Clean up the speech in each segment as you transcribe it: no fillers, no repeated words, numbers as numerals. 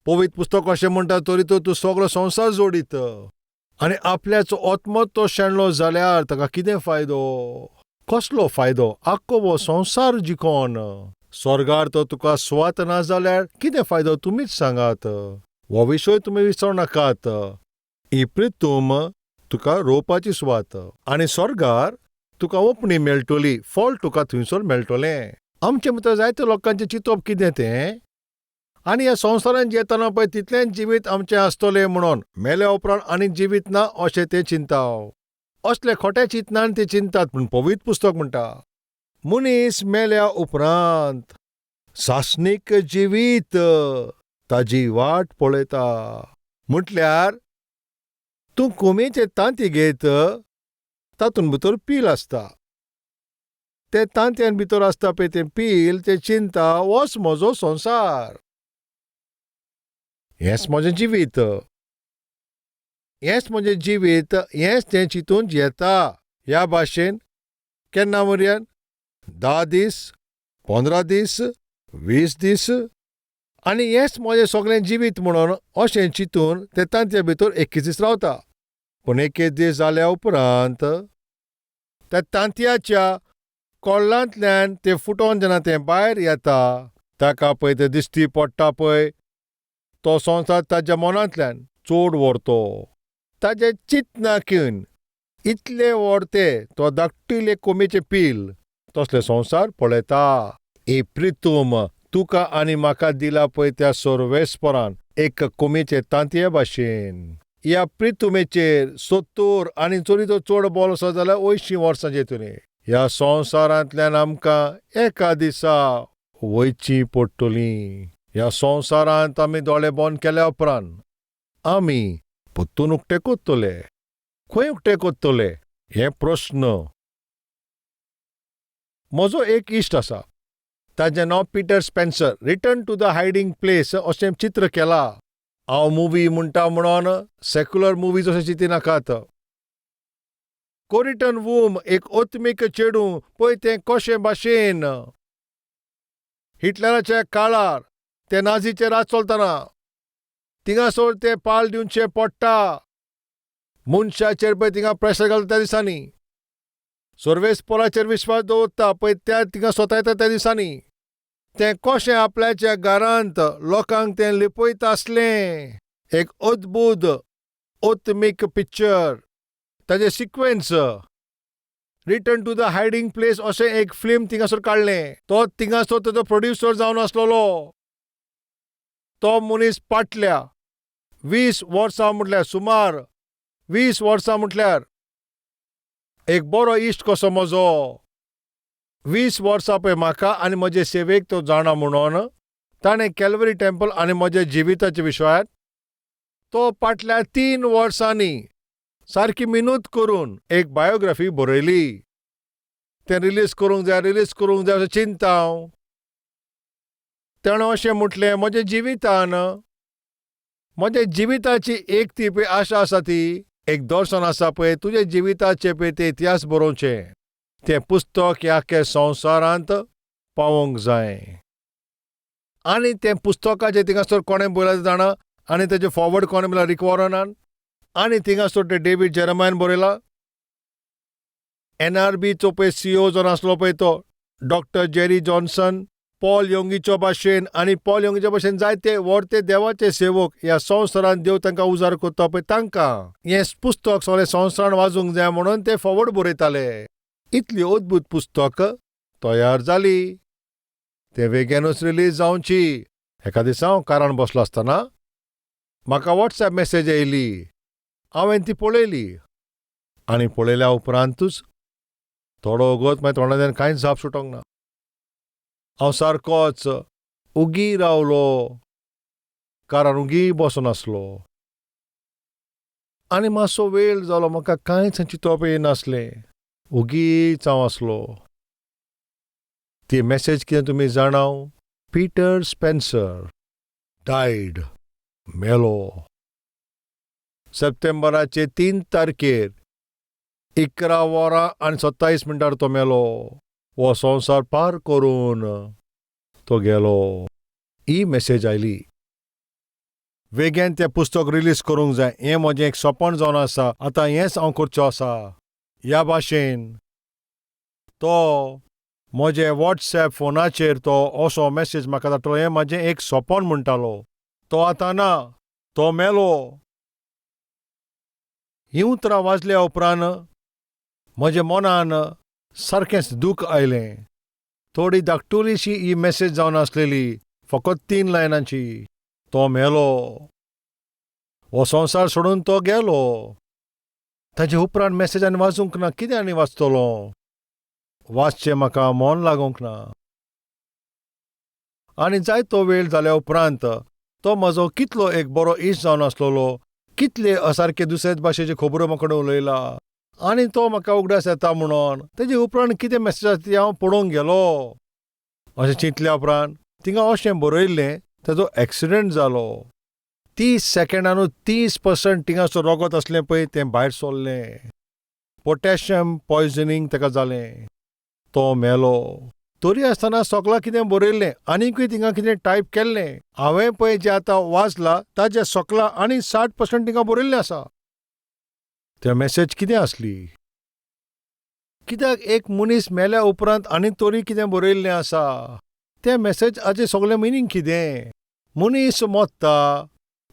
पवित्र पुस्तक अशें म्हणटा तरी तूं सगळो संवसार जोडीत आनी आपल्याचो ओतमोत तो शेणलो जाल्यार ताका कितें फायदो? कसलो फायदो आख्खो हो संवसार जिखोन स्वर्गार तो तुका स्वात ना जाल्यार कितें फायदो तुमीच सांगात. हो विशय तुमी विसरूं नाकात. ही प्रितूम तुका रोवपाची स्वात आनी स्वर्गार तुका ओपणी मेळटली, फळ तुका थंयसर मेळटलें. आमचे भितर जायत्या लोकांचें चिंतप कितें तें? आनी ह्या संवसारान जेतना पळय तितलेंच जिवीत आमचें आसतलें म्हणून मेल्या उपरांत आनीक जिवीत ना अशें तें चिंताव. असले खोटे चिंतनान ते चिंतात. पूण पवित्र पुस्तक म्हणटा मनीस मेल्या उपरांत सासणीक जिवीत ताजी वाट पळयता. म्हटल्यार तूं कोंबयेचे तांती घेत, तातूंत भितर पील आसता. ते तांतयान भितर आसता पळय तें पील तें चिंता होच म्हजो संवसार, हेंच म्हजें जिवीत, हेंच म्हजें जिवीत, हेंच तें चिंतून येता. ह्या भाशेन केन्ना मरयान 10 दीस, 15 दीस, 20 दीस आनी हेंच म्हजें सगळें जिवीत म्हणून अशें चिंतून ते तांतया भितर 21 दीस रावता. पूण 21 दीस जाल्या उपरांत त्या तांतयाच्या कोल्लांतल्यान तें फुटोन जेन्ना तें भायर येता ताका पळय तें दिश्टी पडटा पळय तो संवसार ताच्या मनांतल्यान चोड व्हरतो. ताजें चिंतना घेवन इतले व्हरते तो धाकटिले कोंबयेचें पील तसले संवसार पळयता. ही प्रितूम तुका आनी म्हाका दिला पळय त्या सर्वेस्परान एक कोंबयेचे तांतये भाशेन. ह्या प्रितुमेचेर 70 आनी चोरी तो चड बोल आसा जाल्यार 80 वर्सां येतली. ह्या संवसारांतल्यान आमकां एका दिसा वयचीं पडटलीं. ह्या संवसारांत आमी दोळे बंद केल्या उपरांत आमी परतून उक्ते कोत्तले. खंय उक्ते कोत्तले? हे प्रश्न. म्हजो एक इश्ट आसा, ताचें नांव Peter Spencer. Return to the hiding place अशें चित्र केलां. हांव मुवी म्हणटा म्हणून सेक्युलर मुवीज अशें चिंतिनाकात. कोरिटन वूम एक ओत्मीक चेडूं पळय तें कशे भाशेन हिटलराच्या काळार ते नाझीचे राज चलतना थिंगासोर ते पाल दिवचे पडटा. मनशाचेर पळय थिंगा प्रेशर घालता त्या दिसांनी, सर्वेस्पराचेर विश्वास दवरता पळय त्या थिंगा स्वता येता त्या दिसांनी तें कशें आपल्याच्या घरांत लोकांक तें लिपयता आसलें. एक अद्भुत ओत्मीक पिक्चर, ताजे sequence. Return to the hiding place अशें एक फिल्म थिंगासोर काडलें. तो थिंगासोर ताजो प्रोड्युसर जावन आसलेलो. तो मनीस पाटल्या 20 वर्सां म्हटल्यार सुमार 20 वर्सां म्हटल्यार एक बरो इश्ट कसो म्हजो. 20 वर्सां पळय म्हाका आनी म्हजे सेवेक तो जाणा म्हणून ताणें कॅल्वरी टेंपल आनी म्हज्या जिविताच्या विशयांत तो फाटल्या 3 वर्सांनी सारकी मिनूत करून एक बायोग्राफी बरयली. तें रिलीज करूंक जाय अशें चिंता हांव. ताणें अशें म्हटलें म्हज्या जिवितान म्हज्या जिविताची एक ती पळय आशा आसा ती एक दर्शन आसा पळय तुज्या जिविताचे पळय ते इतिहास बरोवचें. तें पुस्तक ह्या आख्या संवसारांत पावोवंक जाय. आनी तें पुस्तकाचें थिंगासर कोणें बरयलां जाणा आनी तेजें फॉरवर्ड कोणें म्हणल्यार रिक वॉरनान आनी थिंगासर ते डेव्हिड जेरेमायान बरयलां. NRBचो पळय CEO जो आसलो पळय तो डॉक्टर जेरी जॉन्सन, पॉल योंगीच्या भाशेन आनी पॉल योंगीच्या भाशेन जायते व्हडते देवाचे सेवक ह्या संवसारांत देव तांकां उजार करता पळय तांकां हें पुस्तक सगळें संवसारान वाचूंक जाय म्हणून ते फॉरवर्ड बरयताले. इतली अद्भुत पुस्तक तयार जाली. ते बेगीनूच रिलीज जावची. एका दिसा हांव कारान बसलो आसतना म्हाका WhatsApp मेसेज येयली. हांवें ती पळयली आनी पळयल्या उपरांतूच थोडो वगत मागीर तोंडांतल्यान कांयच जाप सुटोंक ना. हांव सारकोच उगी रावलो, कारान उगी बसून आसलो आनी मातसो वेळ जालो. म्हाका कांयच चिंतप येनासलें. उगीच हांव आसलो. ती मेसेज कितें तुमी जाणाव? पीटर स्पेन्सर डायड, मेलो. सप्टेंबराचे 3 तारखेर 11 वरां आनी 27 मिनटार तो मेलो. हो संवसार पार करून तो गेलो. ही मेसेज आयली. वेगेन तें पुस्तक रिलीज करूंक जाय हें म्हजें एक सपन जावन आसा. आतां हेंच हांव करचो आसा. ह्या भाशेन तो म्हजे WhatsApp फोनाचेर तो असो मॅसेज म्हाका धाडटलो. हें म्हजें एक सपन म्हणटालो. तो आतां ना. तो मेलो. हीं उतरां वाचल्या उपरांत म्हज्या मनान सारकेंच दूख आयलें. थोडी धाकटुलीशी ही मॅसेज जावन आसलेली. फकत 3 लायनांची. तो मेलो. हो संवसार सोडून तो गेलो. ताचे उपरांत मॅसेज आनी वाचूंक ना. कितें आनी वाचतलो? वाचचें म्हाका मन लागूंक ना. आनी जायतो वेळ जाल्या उपरांत तो म्हजो कितलो एक बरो इश्ट जावन आसलेलो. कितले असारके दुसरेच भाशेचे खबरो म्हाका उलयला. आनी तो म्हाका उगडास येता म्हणून तेजे उपरांत कितें मॅसेज आसा ती हांव पळोवंक गेलो. अशें चिंतल्या उपरांत थिंगा अशें बरयल्लें ताजो एक्सिडेंट जालो. 30 सेकंडांनूच 30% थिंगासर रगत आसलें पळय तें भायर सरलें. पोटॅशियम पॉयझनिंग ताका जालें. तो मेलो. तरी आसतना सगळा कितें बरयल्लें आनीकूय थिंगा कितें टायप केल्लें. हांवें पळय जें आतां वाचलां ताचे सकला आनी 60% थिंगा बरयल्लें आसा. त्या मॅसेज कितें आसली? कित्याक एक मनीस मेल्या उपरांत आनी तरी कितें बरयल्लें आसा? त्या मॅसेजाचें सगळें मिनींग कितें? मनीस मरता,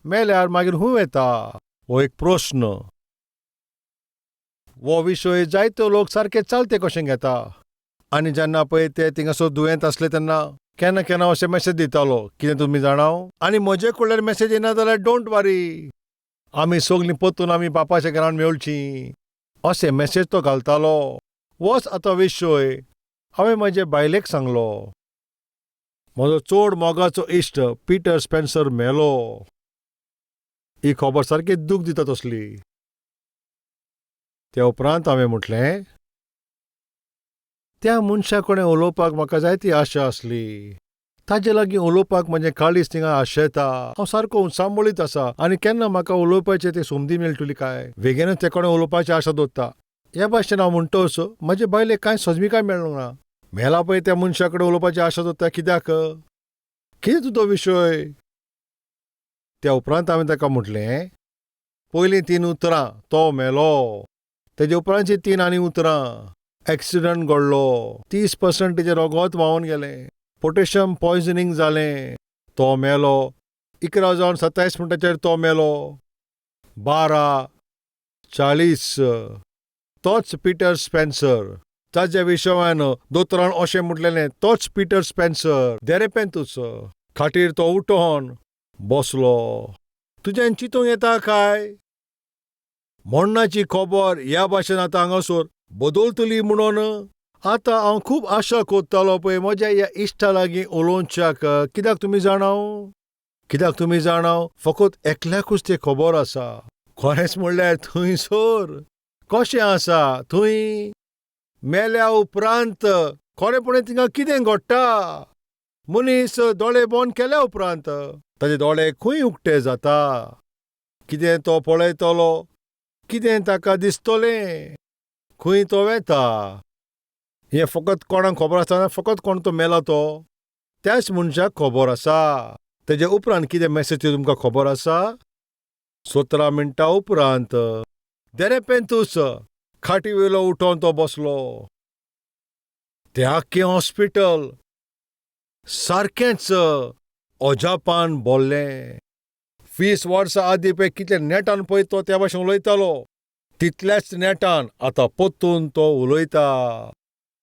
मेल्यार मागीर हूं येता. हो एक प्रस्न. हो विशय जायतो लोक सारके चालते कशें घेता. आनी जेन्ना पळय ते थिंगासर दुयेंत आसले तेन्ना केन्ना केन्ना अशें मॅसेज दितालो. कितें तुमी जाणाव? आनी म्हजे कडल्यान मॅसेज येना जाल्यार डोंट वरी. आमी सगळीं परतून आमी बापाच्या घरांत मेळचीं. अशें मॅसेज तो घालतालो. होच आतां विशय हांवें म्हजे बायलेक सांगलो. म्हजो चड मोगाचो इश्ट पीटर स्पेन्सर मेलो. ही खबर सारकी दूख दिता तसली. त्या उपरांत हांवें म्हटलें त्या मनशा कडेन उलोवपाक म्हाका जायती आशा आसली. ताजे लागीं उलोवपाक म्हजें काळीज थिंगा आशेता. हांव सारको सांबळीत आसा आनी केन्ना म्हाका उलोवपाचें ती संदी मेळटली काय बेगीनच ते कडेन उलोवपाची आशा दवरता. ह्या भाशेन हांव म्हणटच म्हजे बायलेक कांय सजमीकाय मेळूंक ना. मेला पळय त्या मनशा कडेन उलोवपाची आशा दवरता कित्याक? कितें तुजो विशय? त्या उपरांत हांवें ताका म्हटलें पयलीं 3 उतरां तो मेलो. तेजे उपरांतची 3 आनी उतरां. एक्सिडंट घडलो. 30% तेजें रगत व्हांवून गेलें. पोटॅशियम पॉयझनिंग जालें. तो मेलो. 11:27 तो मेलो. 12:40 तोच पीटर स्पेन्सर. ताच्या विशयान दोतोरान अशें म्हटलेलें तोच पीटर स्पेन्सर. देरेपेंतूच. खाटीर तो उठोन बसलो. तुज्यान चिंतूंक येता काय? मरणाची खबर ह्या भाशेन आतां हांगासर बदलतली म्हणून. आतां हांव खूब आशा कोत्तालो पळय म्हज्या ह्या इश्टा लागीं उलोवच्याक. कित्याक तुमी जाणाव? फकत एकल्याकूच ती खबर आसा. खरेंच म्हणल्यार थंयसर कशें आसा थंय मेल्या उपरांत खरेपणी थिंगा कितें घडटा? मनीस दोळे बंद केल्या उपरांत ताचे दोळे खंय उक्ते जाता? कितें तो पळयतलो? कितें ताका दिसतलें? खंय तो वेता? हें फकत कोणाक खबर आसतना फकत कोण तो मेला तो त्याच मनशाक खबर आसा. तेजे उपरांत कितें मॅसेज ती तुमकां खबर आसा? 17 मिनटां उपरांत देरेपेंतूच खाटी वेलो उठोन तो बसलो. तें आख्खें हॉस्पिटल सारकेंच अजापान भरलें. 20 वर्सां आदीं पळय कितले नेटान पळय तो त्या भाशेन उलयतालो तितल्याच नेटान आतां परतून तो उलयता.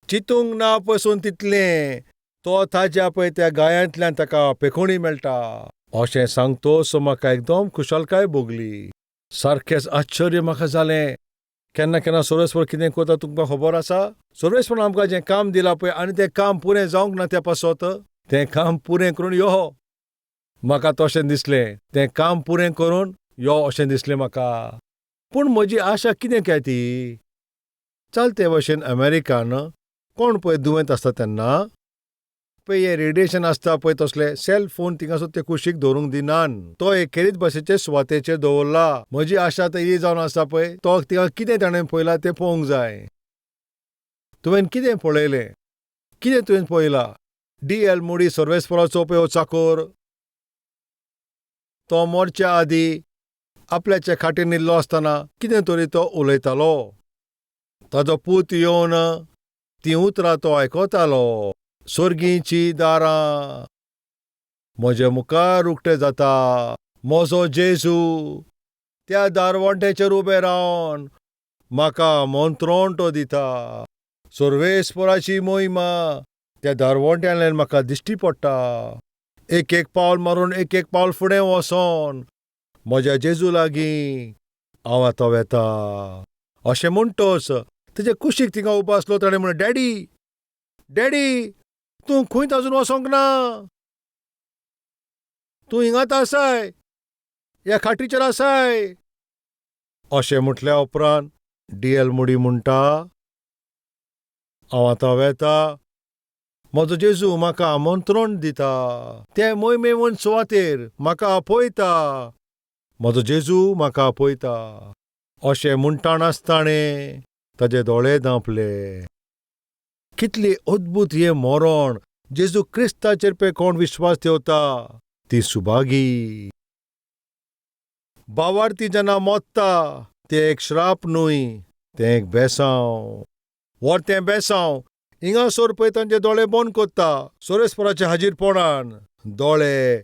चिंतूंक ना पसून तितलें तो ताज्या पळय त्या गायांतल्यान ताका पेखोवणी मेळटा. अशें सांगतोच म्हाका एकदम खुशालकाय भोगली. सारकेंच आश्चर्य म्हाका जालें. केन्ना केन्ना सर्वेस्पर कितें करता तुमकां खबर आसा? सर्वेस्परान आमकां जें काम दिलां पळय आनी तें काम पुरें जावंक ना त्या पासत तें काम पुरें करून यो. म्हाका तशें दिसलें. तें काम पुरें करून यो अशें दिसलें म्हाका. पूण म्हजी आशा कितें काय ती? चलते भाशेन अमेरिकान कोण पळय दुयेंत आसता तेन्ना पळय हें रेडिएशन आसता पळय तसले सेल फोन थिंगासर ते कुशीक दवरूंक दिनान. तो एक खेरीत भाशेचे सुवातेचेर दवरला. म्हजी आशा आतां ही जावन आसा पळय तो थिंगा कितें ताणें पळयलां तें पळोवंक जाय. तुवें कितें पळयलें? कितें तुवें पळयलां? D.L. मोडी सर्वेस्पराचो पळय हो चाकर तो मोरच्या आदी आपल्याच्या खाटीर न्हिल्लो आसतना कितें तरी तो उलयतालो. ताजो पूत येवन ती उतरां तो आयकतालो. सर्गीची दारां म्हजे मुखार उक्ते जाता. म्हजो जेजू त्या दारवंट्याचेर उबें रावन म्हाका मंत्रोण तो दिता. सर्वेस्पराची मोहिमा त्या दारवंट्यान म्हाका दिश्टी पडटा. एक पावल मारून एक पावल फुडें वचोन म्हज्या जेजू लागीं हांव आतां वेता. अशें म्हणटोच तेजे कुशीक थिंगा उबो आसलो. ताणें म्हणलें, डॅडी डॅडी तूं खंयच आजून वसोंक ना. तूं हिंगात आसाय, ह्या खाटीचेर आसाय. अशें म्हटल्या उपरांत डीएल मुडी म्हणटा, हांव आतां वेता. म्हजो जेजू म्हाका आमंत्रण दिता. ते मोहिमेवंत सुवातेर म्हाका आपयता. म्हजो जेजू म्हाका आपयता. अशें म्हणटानाच ताणें ताजे दोळे धांपले. कितली अद्भुत हें मरण. जेजू क्रिस्ताचेर पळय कोण विश्वास ठेवता ती सुभागी. भावार्थी जेन्ना मोत्ता तें एक श्राप न्हय, तें एक बेसांव. वर तें बेसांव हिंगासर पळय तांचे दोळे बंद कोत्ता. सोरेस्पराच्या हाजीरपणान दोळे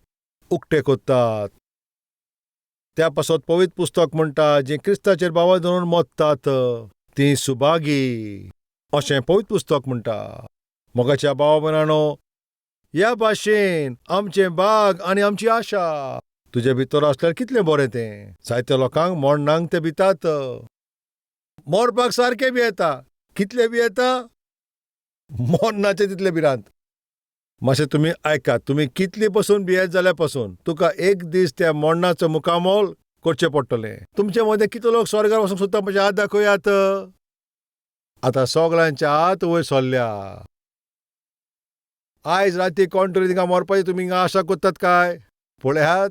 उक्ते कोत्तात. त्या पासत पवित्र पुस्तक म्हणटा, जीं क्रिस्ताचेर भावा धरून मोत्तात ती सुभागी. अशें पवित्र पुस्तक म्हणटा. मोगाच्या भाव भयणांनो, ह्या भाशेन आमचें भाग आनी आमची आशा तुजे भितर आसल्यार कितलें बरें तें. जायत्या लोकांक मरणांक ते भितात. मरपाक सारकें बी येता. कितले बी येता, मरणाचे तितले भिरांत. मातशें तुमी आयकात. तुमी कितली पसून भियेत जाल्यार पसून तुका एक दीस त्या मरणाचो मुखामोल करचें पडटलें. तुमचे मदें कितले लोक स्वर्गार वचूंक सोदता म्हजे हात दाखयात. आतां सगळ्यांचे हात वयर सरल्या. आयज राती कोण तरी थिंगा मरपाची तुमी हिंगा आशा कोत्तात काय? पळयात,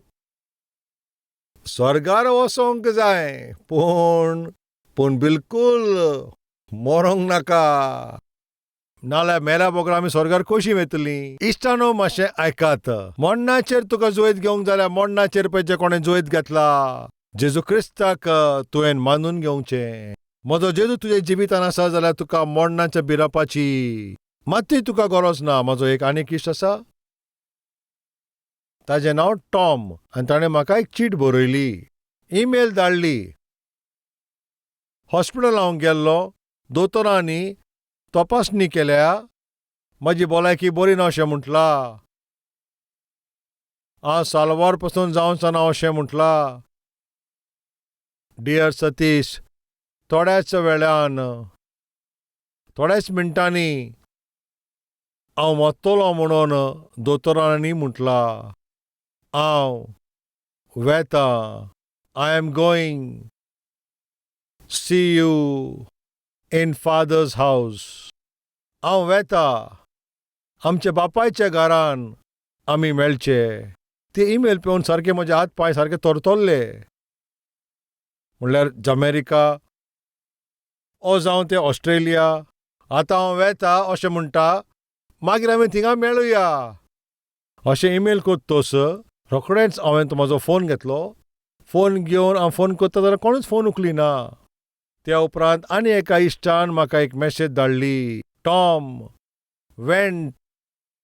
स्वर्गार वसोंक जाय पूण बिलकूल मरोंक नाका. नाल्यार मेल्या बोगरा आमी स्वर्गार कशीं वेतलीं? इश्टानो, मातशें आयकात. मरणाचेर तुका जोयत घेवंक जाल्यार मरणाचेर पळय जे कोणें जोयत घेतला जेजू क्रिस्ताक तुवें मानून घेवचें. म्हजो जेजू तुजे जिवितान आसा जाल्यार तुका मरणाच्या भिरापाची मात्तूय तुका गरज ना. म्हजो एक आनीक इश्ट आसा, ताचें नांव टॉम, आनी ताणें म्हाका एक चीट बरयली, ईमेल धाडली. हॉस्पिटलांत हांव गेल्लो. दोतोरांनी तपासणी केल्या. म्हजी भलायकी बरी ना अशें म्हटलां. हांव साल्वार पसून जावंसना अशें म्हटलां. डियर सतीश, थोड्याच वेळान, थोड्याच मिनटांनी हांव मरतलों म्हणून दोतोरांनी म्हटलां. हांव वेतां. I am going. See you in father's house. हांव वेतां. आमच्या बापायच्या घरान आमी मेळचे. ती ईमेल पळोवन सारके म्हजे हात पांय सारके तरतरले. म्हणल्यार अमेरिका ओ जावं ते ऑस्ट्रेलिया. आतां हांव वेतां अशें म्हणटा, मागीर आमी थिंगा मेळुया. अशें ईमेल कोत्तोस रोखडेंच हांवें तो म्हजो फोन घेतलो. फोन घेवन हांव फोन कोत्ता जाल्यार कोणूच फोन उखलिना. त्या उपरांत आनी एका इश्टान म्हाका एक मॅसेज धाडली. Tom went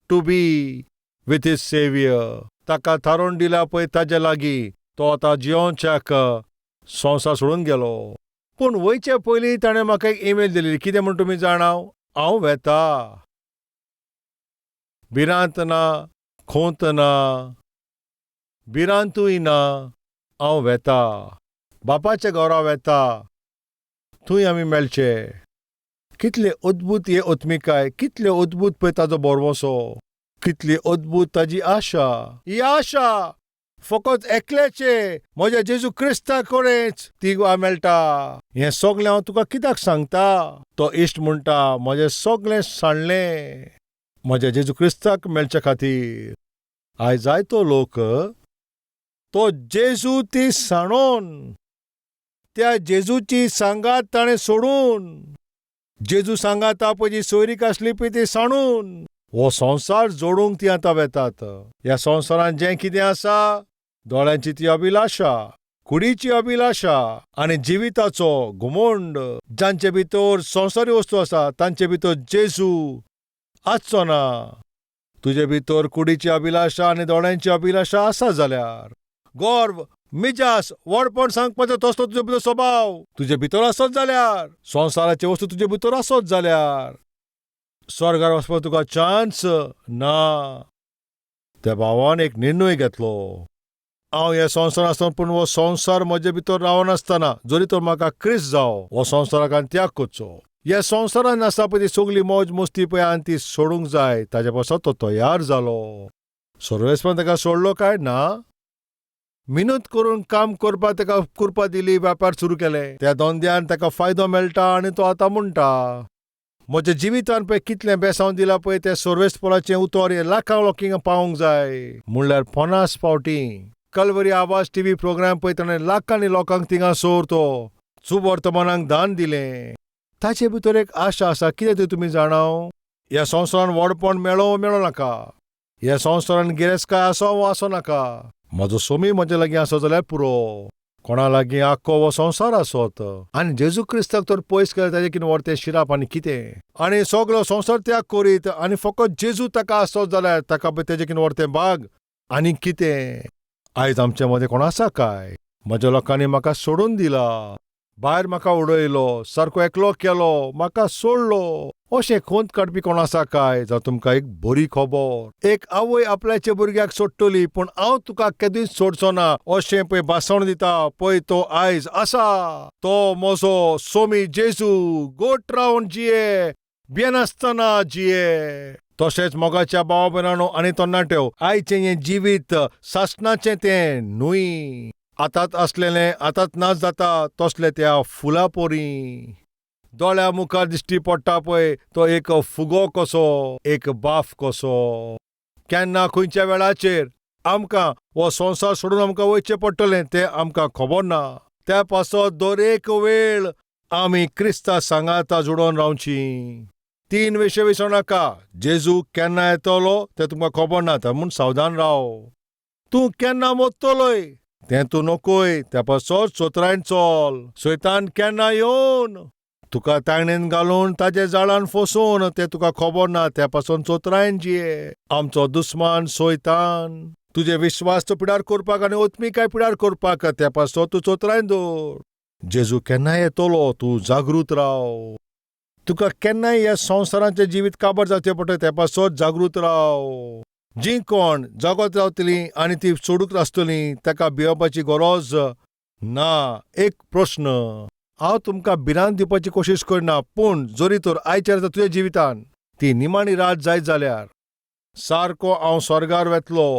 to be with his saviour. ताका थारोवन दिला पळय ताजे लागीं तो आतां जियोनच्याक संवसार सोडून गेलो. पूण वयचे पयलीं ताणें म्हाका एक ईमेल दिली. कितें म्हूण तुमी जाणाव? हांव वेतां. भिरांत ना, खोंत ना, भिरांतूय ना. हांव वेतां. बापाच्या घरा वेतां. थंय आमी मेळचे. कितले अद्भुत हे ओत्मिकाय. कितले अद्भुत पळय ताजो बोरवोसो. कितली अद्भुत ताजी आशा. ही आशा फकत एकल्याचे म्हज्या जेजू क्रिस्ता कडेच ती मेळटा. हें सगलें हांव तुका कित्याक सांगता? तो इश्ट म्हणटा, म्हजें सगलें सांडलें म्हज्या जेजू क्रिस्ताक मेळचे खातीर. आयज जायतो लोक तो जेजू ती सांडोन, त्या जेजूची सांगात ताणें सोडून, जेजू सांगाता पळय जी सोयरीक आसली पळय ती सांडून हो संवसार जोडूंक ती आतां वेतात. ह्या संवसारांत जें कितें आसा दोळ्यांची ती अभिलाषा, कुडीची अभिलाषा आनी जिविताचो घुमंड जांचे भितर संवसारी वस्तू आसा तांचे भितर जेजू आसचो ना. तुजे भितर कुडीची अभिलाषा आनी दोळ्यांची अभिलाषा आसा जाल्यार गर्व, मिजास, व्हडपण सांगपाचो तसलो तुजे भितर स्वभाव तुजे भितर आसत जाल्यार, संवसाराची वस्तू तुजे भितर आसत जाल्यार स्वर्गार वचपाक तुका चान्स ना. त्या भावान एक निर्णय घेतलो. हांव ह्या संवसारांत आसतना पूण हो संवसार म्हजे भितर रावनासतना जरी तर म्हाका क्रिस्त जावं हो संवसाराक त्याग करचो. ह्या संवसारान आसा पळय ती सगळी मौज मस्ती पळय आनी ती सोडूंक जाय. ताचे पासून तो तयार जालो. सर्वेस्परान ताका सोडलो काय ना. मिनत करून काम करपाक ताका कुरपा दिली, वेपार सुरू केले. त्या धंद्यान ताका फायदो मेळटा आनी तो आतां म्हणटा म्हज्या जिवितान पळय कितलें बेसांव दिलां पळय तें सर्वेस्पराचें उतर हे लाखां लोकांक पावोंक जाय. म्हणल्यार 50 फावटी कल्वरी आवाज टीव्ही प्रोग्राम पळय ताणें लाखांनी लोकांक थिंगासोर तो सुवर्तमानाक दान दिलें. ताचे भितर एक आशा आसा. कितें तें तुमी जाणाव. ह्या संवसारान व्हडपण मेळो नाका. ह्या संवसारान गिरेस्काय आसो वा आसो नाका. म्हजो सोमी म्हजे लागीं आसो जाल्यार पुरो. कोणा लागीं आख्खो हो संवसार आसत आनी जेजू क्रिस्ताक तर पयस केलें ताजें कितें व्हरतें शिराप आनी कितें. आनी सगळो संवसार त्याग करीत आनी फकत जेजू ताका आसत जाल्यार ताका पळय तेजें कितें व्हरतें बाग आनी कितें. आयज आमचे मदें कोण आसा काय. म्हज्या लोकांनी म्हाका सोडून दिला. भायर म्हाका उडयलो, सारको एकलो केलो, म्हाका सोडलो अशें खोंत काडपी कोण आसा काय. जावं तुमकां एक बरी खबर. एक आवय आपल्याच्या भुरग्याक सोडटली पूण हांव तुका केदींच सोडचो ना अशें पळय भासण दिता पळय तो आयज आसा. तो म्हजो सोमी जेजू गोट रावन जिये, भियेनासतना जिये. तशेंच मोगाच्या भावा भयणांनो आनी तरणाट्यो, आयचें हें जिवीत सासणाचें तें न्हूय. आतांत आसलेलें आतांत नाच जाता तसलें त्या फुला पोरी. दोळ्या मुखार दिश्टी पडटा पळय तो एक फुगो कसो, एक बाफ कसो. केन्ना खंयच्या वेळाचेर आमकां हो संवसार सोडून आमकां वयचें पडटलें तें आमकां खबर ना. त्या पासत दर एक वेळ आमी क्रिस्ता सांगात जोडून रावचीं. 3 विशय विसरूं नाका. जेजू केन्ना येतलो तें तुमकां खबर ना म्हूण सावधान राव. तूं केन्ना मोडटलोय तें तूं नकोय. त्या पासत चोत्रायन चल. सैतान केन्ना येवन तुका तायणेन घालून ताजे जाळान फसून तें तुका खबर ना. त्या पासून चोत्रायन जिये. आमचो दुस्मान सैतान तुजे विश्वास पिडार करपाक आनी ओत्मिकाय पिडार करपाक त्या पासत तूं चोत्रायन दवर. जेजू केन्ना येतलो तूं जागृत राव. तुका केन्नाय ह्या संवसाराचें जिवीत काबार जावचें पडटलें त्या पासत जागृत राव. जीं कोण जगत रावतलीं आनी ती सोडूंक आसतलीं ताका भियेवपाची गरज ना. एक प्रश्न. हांव तुमकां भिरांत दिवपाची कोशिश करना पूण जरी तर आयच्या तुज्या जिवितान ती निमाणी रात जायत जाल्यार सारको हांव स्वर्गार वेतलो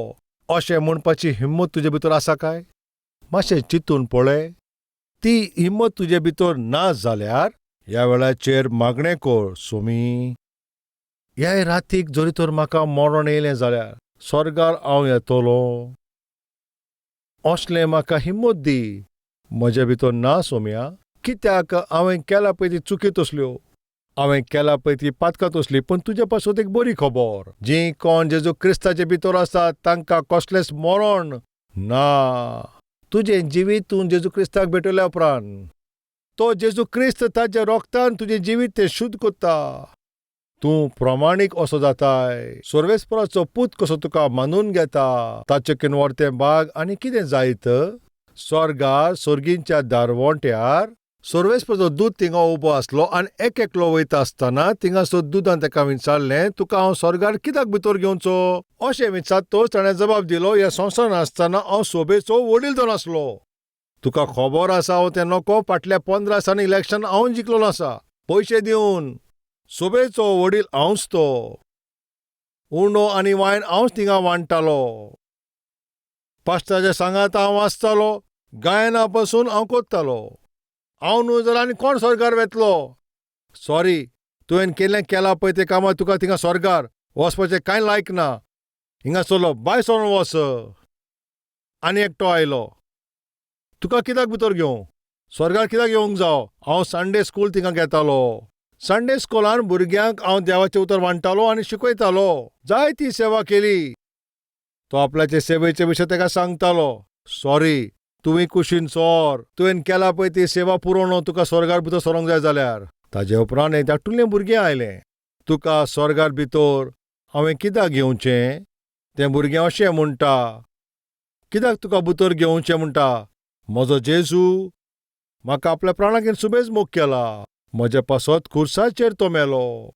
अशें म्हणपाची हिम्मत तुजे भितर आसा काय. मातशें चिंतून पळय. ती हिम्मत तुजे भितर ना जाल्यार ह्या वेळाचेर मागणें कर. सोमी ह्या रातीक जरी तर म्हाका मरण येयलें जाल्यार स्वर्गार हांव येतलो असलें म्हाका हिम्मत दी. म्हजे भितर ना सोम्या. कित्याक हांवें केला पळय ती चुकी तसल्यो, हांवें केला पळय ती पातकां तसली. पूण तुजे पासून एक बरी खबर. जीं कोण जेजू क्रिस्ताचे भितर आसात तांकां कसलेंच मरण ना. तुजें जिवीत तूं जेजू क्रिस्ताक भेटल्या उपरांत तो जेजू क्रिस्त ताच्या रोगतान तुजें जिवीत तें शुद्ध करता. तूं प्रमाणीक असो जाताय. सर्वेस्पराचो पूत कसो तुका मानून घेता. ताचें कितें व्हरतें बाग आनी कितें जायत. स्वर्गार सर्गींच्या दारवंट्यार सर्वेस्पराचो दूद थिंगा उबो आसलो आनी एक एकलो वयता आसतना थिंगासर दुदान ताका विचारलें तुका हांव स्वर्गार कित्याक भितर घेवचो अशें विचारतोच ताणें जबाब दिलो ह्या संवसारान आसतना हांव सोबेचो वडील जावन आसलो. तुका खबर आसा हांव तें नको. फाटल्या 15 वर्सांनी इलेक्शन हांव जिखलो आसा पयशे दिवन. सोबेचो वडील हांवच तो. उंडो आनी वायन हांवच थिंगा वांडटालो. पास्टाच्या सांगात हांव आसतालो. गायना पासून हांव करतालो. हांव न्हू जाल्यार आनी कोण स्वर्गार वेतलो. सॉरी तुवें केल्लें केलां पळय तें कामां तुका थिंगा स्वर्गार वचपाचें कांय लायक ना. हिंगा चलो भायर सरून वच. आनी एकटो आयलो. तुका कित्याक भितर घेवं. स्वर्गार कित्याक येवंक जावं. हांव संडे स्कूल थिंगा घेतालो. संडे स्कुलान भुरग्यांक हांव देवाचें उतर वांडटालो आनी शिकयतालो. जायती सेवा केली. तो आपल्याचे सेवेचे विशय ताका सांगतालो. सॉरी, तुवें कुशीन सोर. तुवें केला पळय ती सेवा पुरोवन तुका स्वर्गार भितर सरोंक जाय जाल्यार. ताजे उपरांत एक धाकटुलें भुरगें आयलें. तुका स्वर्गार भितर हांवें कित्याक घेवचें? तें भुरगें अशें म्हणटा, कित्याक तुका भितर घेवचें म्हणटा? म्हजो जेजू म्हाका आपल्या प्राणाकीन सुबेज मोग केला. म्हजे पासत खुर्साचेर तो मेलो.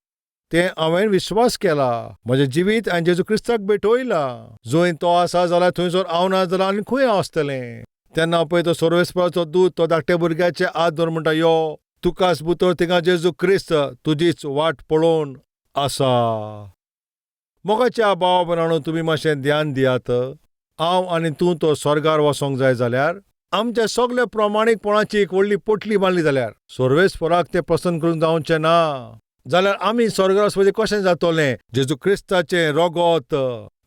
तें हांवें विश्वास केला. म्हजें जिवीत हांवें जेजू क्रिस्ताक भेटोयलां. जंय तो आसा जाल्यार थंयसर हांव ना जाल्यार आनी खंय आसतलें. तेन्ना पळय तो सर्वेस्पराचो दूत तो धाकट्या भुरग्याचे हात धरून म्हणटा, यो तुकाच भितर थिंगा जेजू क्रिस्त तुजीच वाट पळोवन आसा. मोगाच्या भावा भयणांनो, तुमी मातशें ध्यान दियात. हांव आनी तूं तो स्वर्गार वचोंक जाय जाल्यार आमच्या सगळ्या प्रामाणीकपणाची एक व्हडली पोटली बांदली जाल्यार सर्वेस्पराक तें पसंत करून जावचें ना. जाल्यार आमी स्वर्गार वचपाचें कशें जातलें? जेजू क्रिस्ताचें रगत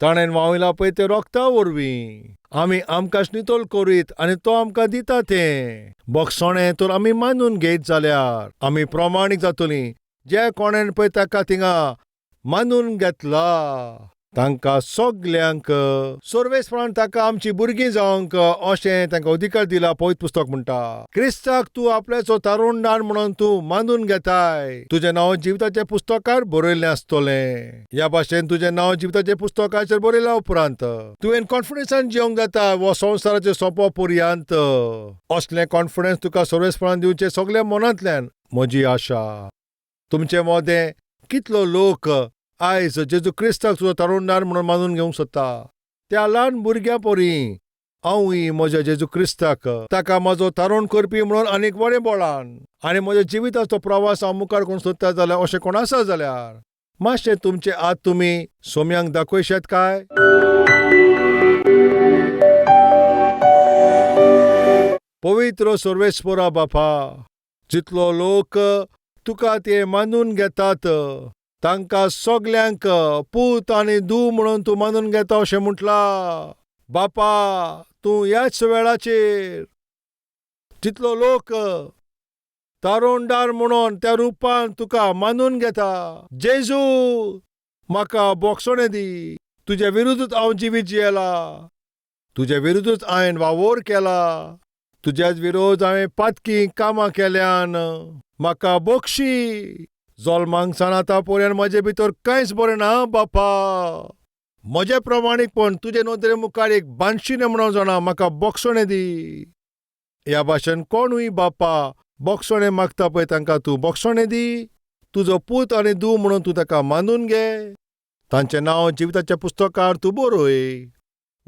ताणें व्हांविलां पळय तें रोगता वरवीं. आमी आमकांच नितोल करीत आनी तो आमकां दिता तें. बक्षणें तर आमी मानून घेयत जाल्यार आमी प्रामाणीक जातलीं. जे कोणेन पळय ताका थिंगा मानून घेतला तांकां सगल्यांक सर्वेस्परान ताका आमची भुरगीं जावंक अशें तांकां अधिकार दिला पवित्र पुस्तक म्हणटा. क्रिस्ताक तूं आपल्याचो तारुणदार म्हणून तूं मानून घेताय. तुजें नांव जिविताच्या पुस्तकार बरयल्लें आसतलें. ह्या भाशेन तुजें नांव जिविताच्या पुस्तकाचेर बरयल्या उपरांत तुवें कॉन्फिडन्सान जियोंक जाता हो संवसाराचेर सोंपो पर्यंत. असलें कॉन्फिडन्स तुका सर्वेस्परान दिवचें सगळ्या मनांतल्यान म्हजी आशा. तुमचें मोदें कितलो लोक आयज जेजू क्रिस्ताक सुद्दां तारुणदार म्हणून मानून घेवंक सोदता. त्या ल्हान भुरग्या परी हांवूय म्हज्या जेजू क्रिस्ताक ताका म्हजो तारुण करपी म्हणून आनीक बरें बोळान आनी म्हज्या जिविताचो प्रवास हांव मुखार करूंक सोदता जाल्यार अशें कोण आसा जाल्यार मातशें तुमचे हात तुमी सोम्यांक दाखयशात काय? पवित्र सर्वेस्परा बापा, जितलो लोक तुका ते मानून घेतात तांकां सगल्यांक पूत आनी धूव म्हणून तूं मानून घेता अशें म्हटला. बापा, तूं ह्याच वेळाचेर जितलो लोक तारुणदार म्हणून त्या रुपान तुका मानून घेता, जेजू म्हाका बोगसणें दी. तुजे विरुद्धूच हांव जिवीत जियेला. तुजे विरुद्धूच हांवें वावोर केला. तुज्याच विरोध हांवें पातकी कामां केल्यान म्हाका बक्षी. जल्मांकसान आतां पर्यंत म्हजे भितर कांयच बरें ना बापा. म्हजें प्रमाणीकपण तुजे नदरे मुखार एक बानशिणें म्हणून जाणा. म्हाका बोगसणें दी. ह्या भाशेन कोणूय बापा बोगसणें मागता पळय तांकां तूं बोगसणें दी. तुजो पूत आनी धूव म्हणून तूं ताका मानून घे. तांचें नांव जिविताच्या पुस्तकार तूं बरय.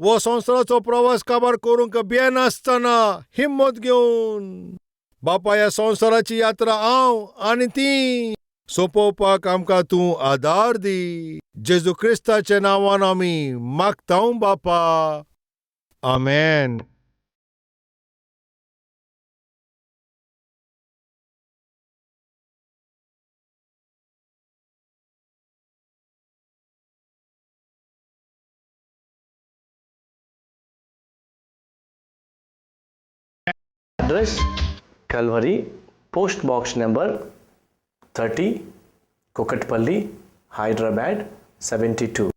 वो संवसाराचो प्रवास काबार करूंक भियेनासतना हिम्मत घेवन बापा ह्या संवसाराची यात्रा हांव आनी ती सोंपोवपाक आमकां तूं आदार दी. जेजू क्रिस्ताच्या नांवान आमी मागतां बापा. आमेन. Address Calvary, Post Box number 30, Kukatpalli, Hyderabad 72.